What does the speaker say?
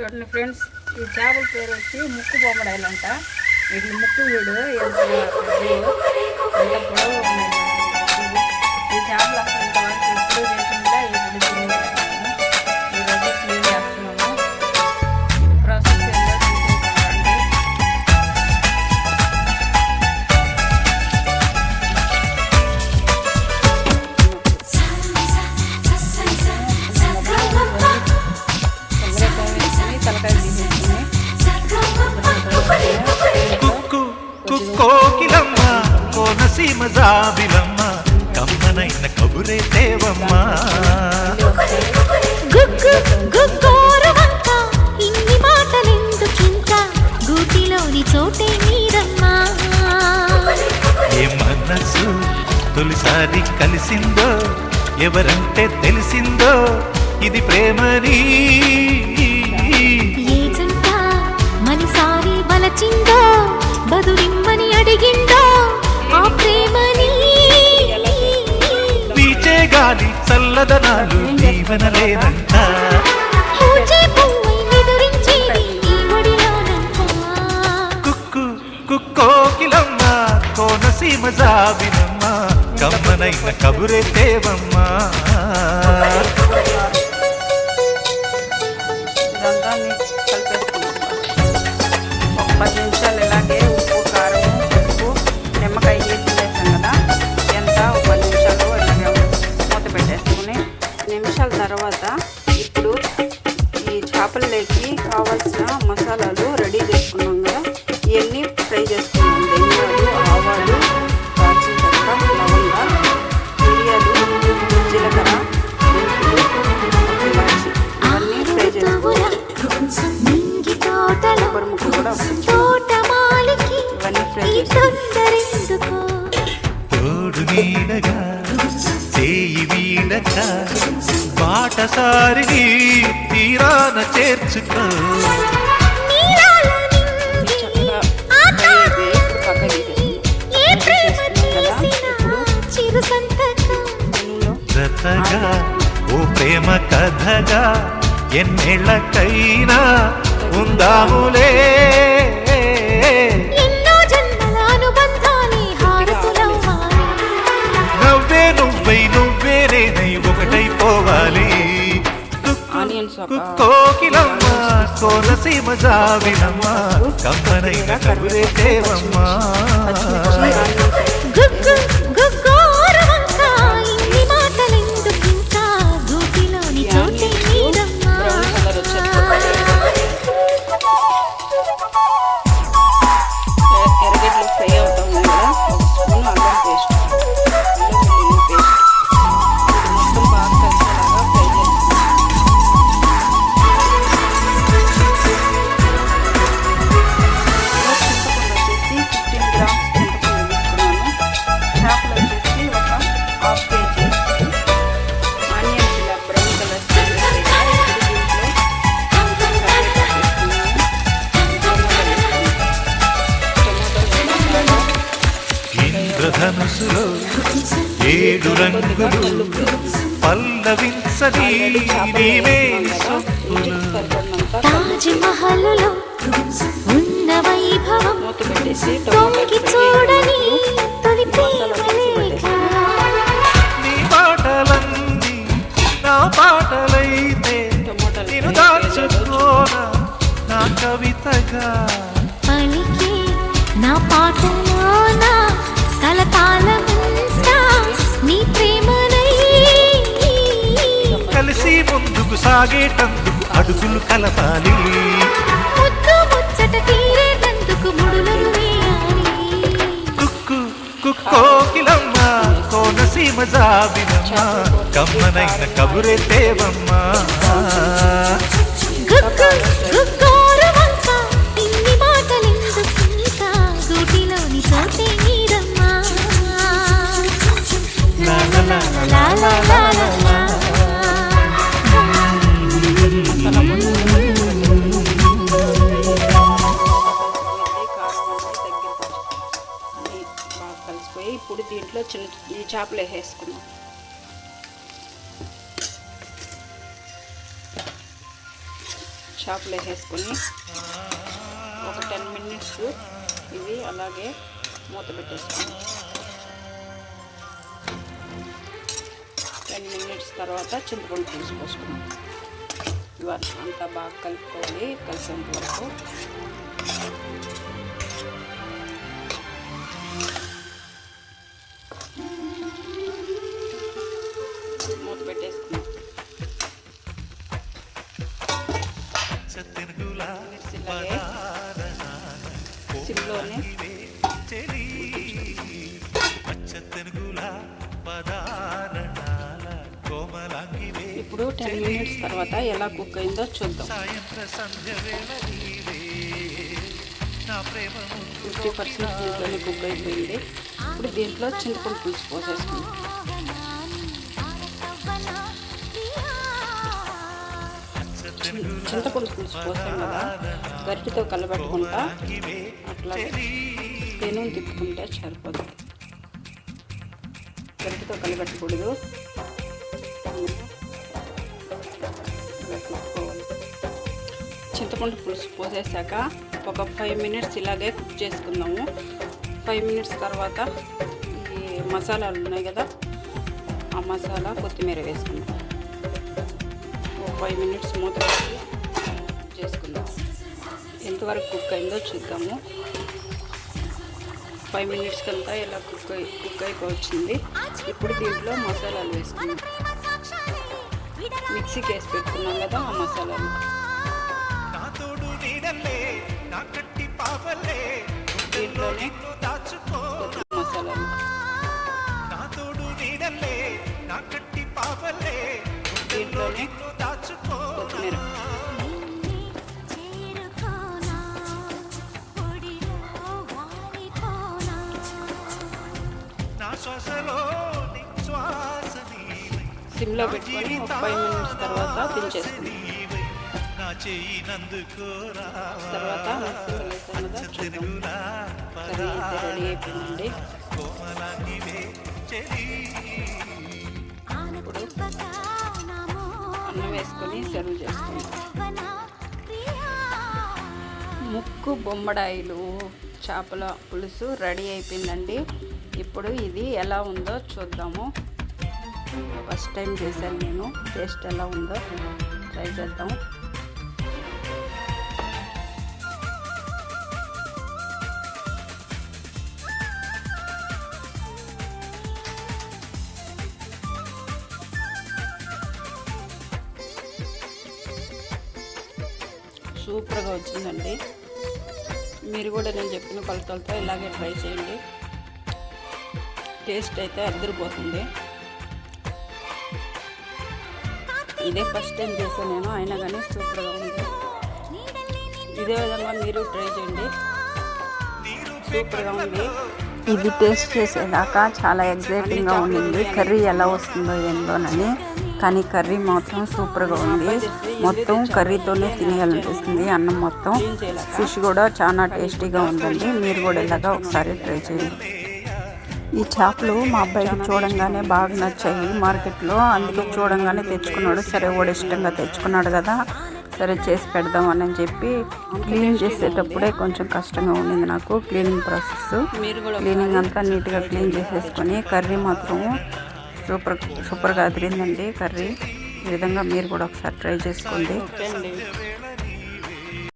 చూడండి ఫ్రెండ్స్, ఈ చేపల పేరు వచ్చి ముక్కు బొమ్మడాయిలంట. వీటి ముక్కు వీడు ఎంత పొడవు ఉన్నాయి. ఈ చేపలు అసలు ఇంతవరకు ఎప్పుడు చేసిందా, ఇప్పుడు తినేసాము. ఈరోజు క్లీన్ చేస్తున్నాము. ప్రాసెస్ ఏంటో చూసేసామండి. తలకాయ తీసేసుకుని కోకిలమ్మ కోనసీమ జాబిలమ్మ కమ్మనైన కబురే దేవమ్మ. ఇన్ని మాటలెందుకింత గూటిలోని చోటే మీరమ్మా. ఏ మనసు తొలిసారి కలిసిందో ఎవరంటే తెలిసిందో ఇది ప్రేమని. ఏ జంట మనసారి వలచిందో బదులిమ్మని అడిగిందో ఆ ప్రేమని. వీచే గాలి చల్లదనాలు జీవనలేనంట. పూచే పువ్వై నిదురించేది ఈ ఒడిలోనంట. కుక్కు కుక్కోకిలమ్మ కోనసీమ జాబిలమ్మ కమ్మనైన కబురే దేవమ్మ. ఇదంతా మిక్స్ కలిపేసుకున్నాం. ఒక 10 నిమిషాలు ఇలాగే ఉప్పు, కారం, పసుపు, నిమ్మకాయ వేసి వేసాం కదా, ఎంత ఒక 10 నిమిషాలు ఇలాగే మూత పెట్టేసుకుని నిమిషాల తర్వాత ఇప్పుడు ఈ చేపల్లోకి కావాల్సిన మసాలాలు రెడీ చేసుకున్నాం కదా, ఇవన్నీ ఫ్రై చేసుకున్నాం. ధనియాలు, ఆవాలు, దాల్చిన చెక్క, లవంగ, మిరియాలు, జీలకర్ర, మెంతులు, ఇలాచి ఇవన్నీ ఫ్రై చేసుకున్నాం. నింగి తోటలో కొబ్బరి ముక్క కూడా తోటమాలికి ఇవన్నీ ఫ్రై ఈ చేసుకున్నాం. తొందరెందుకు. తోడు నీడగా చేయి వీడక బాటసారిని తీరాన చేర్చుకో. నీలాల నింగి చక్కగా ఆ ఫ్రై అయిపోయి ఇప్పుడు పక్కన తీసేసుకున్నాం. ఏ ప్రేమ చేసినా చిరు సంతకం. దీనిలో జతగా ఓ ప్రేమ కథగా ఎన్నేళ్ళకైనా ఉందాములే. ఎన్నో జన్మల అనుబంధాలే హారతులవ్వాలి. నవ్వే నువ్వై నువ్వే నేనై ఒకటైపోవాలి. ఆనియన్స్ ఒక కోకిలమ్మ కోనసీమ జాబిలమ్మ కమ్మనైన కబురే దేవమ్మ. గుగ్గు గుగ్గోరవంక ఇన్ని మాటలెందుకింకా గూటిలోని చోటే మీరమ్మా. బ్రౌన్ కలర్ వచ్చేస్తుంది. ఎర్రగడ్డలు ఫ్రై అవుతా ఉన్నాయి కదా, ఒక స్పూన్ అల్లం పేస్ట్, అల్లం వెల్లుల్లి పేస్ట్ మొత్తం బాగా కలిసేలాగా ఫ్రై చేసుకున్నాం. చింతపండు వచ్చేసి 15 గ్రామ్స్ చింతపండు తీసుకున్నాను. చేపలు వచ్చేసి ఒక ½ కేజీ. ఆనియన్స్ ఇలా బ్రౌన్ కలర్ చేసేసాయి కదా, ఇప్పుడు దీంట్లో కరివేపాకు వేసుకున్నాను. ఇంద్రధనుసులో 7 రంగులు పల్లవించని నీవే సొప్పులు. తాజ్ మహల్లో ఉన్న వైభవం మూత పెట్టేసి తొంగి చూడని తొలి ప్రేమలేఖ. నీ పాటలన్నీ నా పాటలైతే నేను దాచుకోన నా కవితగా. పలికే నా పాటలోన కలకాలమంతా నీ ప్రేమనై. కలిసి ముందుకు సాగేటందుకు అడుగులు కలపాలి. ముద్దు ముచ్చట తీరేటందుకు ముడులను వేయాలి. కుక్కు కుక్కోకిలమ్మ కోనసీమ జాబిలమ్మ కమ్మనైన కబురే దేవమ్మ. గుగ్గు గుగ్గోరవంక ఇన్ని మాటలెందుకింకా గూటిలోని చోటే మీరమ్మా. లా లా లా లా లా లా లా లా. బాగా కలిసిపోయి ఇప్పుడు దీంట్లో ఈ చేపలు వేసేసుకున్నాం. చేపలు వేసేసుకొని ఒక 10 మినిట్స్ ఇవి అలాగే మూత పెట్టేసుకొని 10 మినిట్స్ తర్వాత చింతపండు పులుసు పోసుకున్నాం. ఇవన్నీ అంతా బాగా కలుపుకోవాలి. కలిసేంత వరకు మూత పెట్టేసుకున్నాం. ఇలాగే సిమ్లోనే ఇప్పుడు 10 మినిట్స్ తర్వాత ఎలా కుక్ అయిందో చూద్దాం. 50% దీంట్లోనే కుక్ అయిపోయింది. ఇప్పుడు దీంట్లో చింతపండు పులుసు పోసేసుకుందాం. చింతపండు పులుసు పోసాం కదా, గరిటెతో కలబెట్టుకుంటా అట్లా పెను తిప్పుకుంటే సరిపోతుంది. గరిటెతో కలబెట్టకూడదు, తిప్పుకోవాలి. చింతపండు పులుసు పోసేసాక ఒక 5 మినిట్స్ ఇలాగే కుక్ చేసుకుందాము. 5 మినిట్స్ తర్వాత ఈ మసాలాలు ఉన్నాయి కదా, ఆ మసాలా కొత్తిమీర వేసుకుందాం. 5 మినిట్స్ మూత పెట్టి చేసుకుందాం. ఎంతవరకు కుక్ అయిందో చూద్దాము. 5 మినిట్స్ కంతా ఇలా కుక్ అయిపోవచ్చింది. ఇప్పుడు దీంట్లో మసాలాలు వేసుకుందాం. మిక్సీకి వేసి పెట్టుకున్నాం కదా ఆ మసాలాలు. దీంట్లోనే మసాలాలు, దీంట్లోనే కొత్తిమీర, సిమ్లో పెట్టుకొని ఒక 5 మినిట్స్ తర్వాత దించేసుకుందాం. తర్వాత మసాలా వేసాం కదా చూద్దాం. కర్రీ అయితే రెడీ అయిపోయిందండి. ఇప్పుడు అన్నం వేసుకొని సర్వ్ చేసుకుందాం. ముక్కు బొమ్మడాయిలు చేపల పులుసు రెడీ అయిపోయిందండి. ఇప్పుడు ఇది ఎలా ఉందో చూద్దాము. ఫస్ట్ టైం చేశాను నేను. టేస్ట్ ఎలా ఉందో ట్రై చేద్దాం. సూపర్గా వచ్చిందండి. మీరు కూడా నేను చెప్పిన కొలతలతో ఇలాగే ట్రై చేయండి. టేస్ట్ అయితే అదిరిపోతుంది. ఇదే ఫస్ట్ టైం చేశాను నేను, అయినా కానీ సూపర్గా ఉంది. ఇదే విధంగా మీరు ట్రై చేయండి. సూపర్గా ఉంది. ఇది టేస్ట్ చేసేదాకా చాలా ఎగ్జైటింగ్గా ఉండింది, కర్రీ ఎలా వస్తుందో ఏందోనని. కానీ కర్రీ మాత్రం సూపర్గా ఉంది. మొత్తం కర్రీతోనే తినేయాలనిపిస్తుంది అన్నం మొత్తం. ఫిష్ కూడా చాలా టేస్టీగా ఉందండి. మీరు కూడా ఇలాగా ఒకసారి ట్రై చేయండి. ఈ చేపలు మా అబ్బాయికి చూడంగానే బాగా నచ్చాయి మార్కెట్లో. అందుకే చూడంగానే తెచ్చుకున్నాడు. సరే వాడు ఇష్టంగా తెచ్చుకున్నాడు కదా, సరే చేసి పెడదామని చెప్పి క్లీన్ చేసేటప్పుడే కొంచెం కష్టంగా ఉండింది నాకు క్లీనింగ్ ప్రాసెస్. క్లీనింగ్ అంతా నీట్గా క్లీన్ చేసేసుకొని కర్రీ మాత్రం సూపర్గా అదిరిందండి కర్రీ. ఈ విధంగా మీరు కూడా ఒకసారి ట్రై చేసుకోండి.